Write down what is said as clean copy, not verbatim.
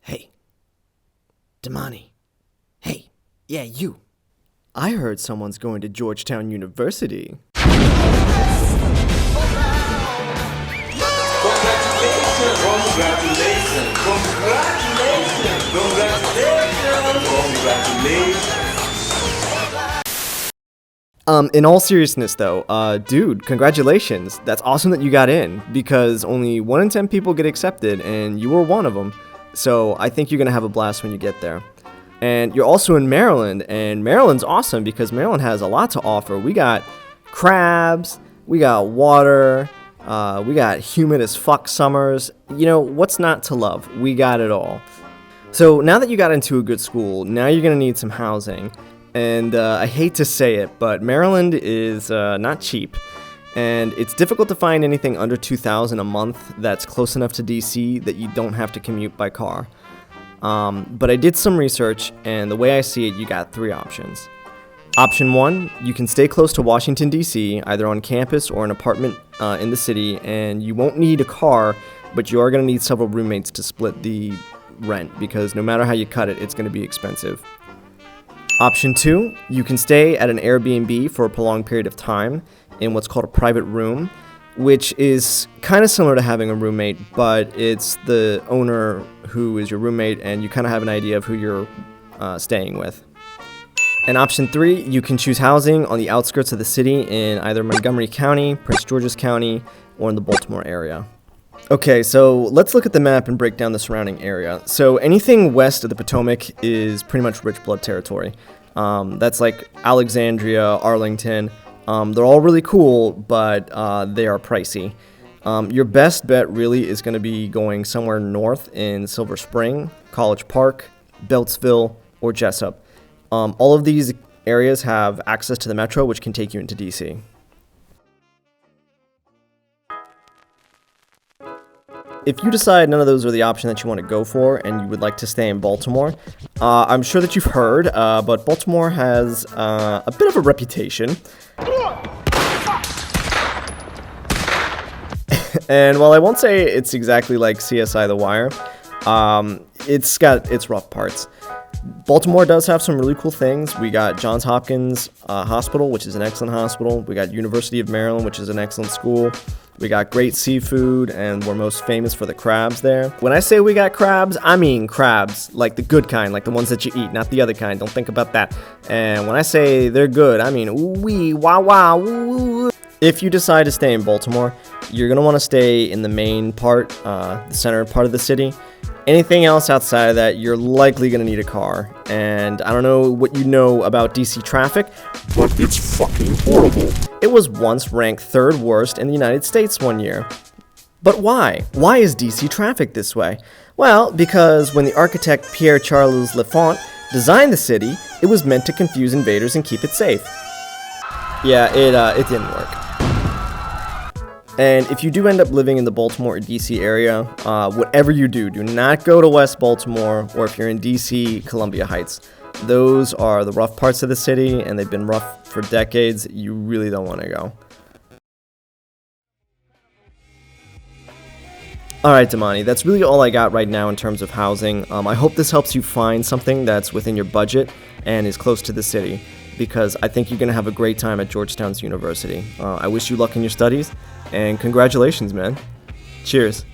Hey, Damani. Hey, yeah, you. I heard someone's going to Georgetown University. In all seriousness though, dude, congratulations. That's awesome that you got in, because only 1 in 10 people get accepted, and you were one of them. So I think you're gonna have a blast when you get there. And you're also in Maryland, and Maryland's awesome because Maryland has a lot to offer. We got crabs, we got water, we got humid as fuck summers. You know, what's not to love? We got it all. So now that you got into a good school, now you're gonna need some housing. And I hate to say it, but Maryland is not cheap. And it's difficult to find anything under $2,000 a month that's close enough to DC that you don't have to commute by car. But I did some research, and the way I see it, you got 3 options. Option 1, you can stay close to Washington, D.C., either on campus or an apartment in the city, and you won't need a car, but you are going to need several roommates to split the rent, because no matter how you cut it, it's going to be expensive. Option 2, you can stay at an Airbnb for a prolonged period of time in what's called a private room, which is kind of similar to having a roommate, but it's the owner who is your roommate, and you kind of have an idea of who you're staying with. And option 3, you can choose housing on the outskirts of the city in either Montgomery County, Prince George's County, or in the Baltimore area. Okay, so let's look at the map and break down the surrounding area. So anything west of the Potomac is pretty much rich blood territory. That's like Alexandria, Arlington. They're all really cool, but they are pricey. Your best bet really is going to be going somewhere north in Silver Spring, College Park, Beltsville, or Jessup. All of these areas have access to the metro, which can take you into DC. If you decide none of those are the option that you want to go for and you would like to stay in Baltimore, I'm sure that you've heard, but Baltimore has a bit of a reputation. And while I won't say it's exactly like CSI The Wire, it's got its rough parts. Baltimore does have some really cool things. We got Johns Hopkins Hospital, which is an excellent hospital. We got University of Maryland, which is an excellent school. We got great seafood, and we're most famous for the crabs there. When I say we got crabs, I mean crabs, like the good kind, like the ones that you eat, not the other kind. Don't think about that. And when I say they're good, I mean ooh-wee, wow, ooh. If you decide to stay in Baltimore, you're going to want to stay in the main part, the center part of the city. Anything else outside of that, you're likely going to need a car. And I don't know what you know about DC traffic, but it's fucking horrible. It was once ranked 3rd worst in the United States one year. But why? Why is DC traffic this way? Well, because when the architect Pierre-Charles L'Enfant designed the city, it was meant to confuse invaders and keep it safe. Yeah, it didn't work. And if you do end up living in the Baltimore or DC area, whatever you do, do not go to West Baltimore, or if you're in DC, Columbia Heights. Those are the rough parts of the city, and they've been rough for decades. You really don't want to go. Alright, Damani, that's really all I got right now in terms of housing. I hope this helps you find something that's within your budget and is close to the city, because I think you're going to have a great time at Georgetown's University. I wish you luck in your studies, and congratulations, man. Cheers.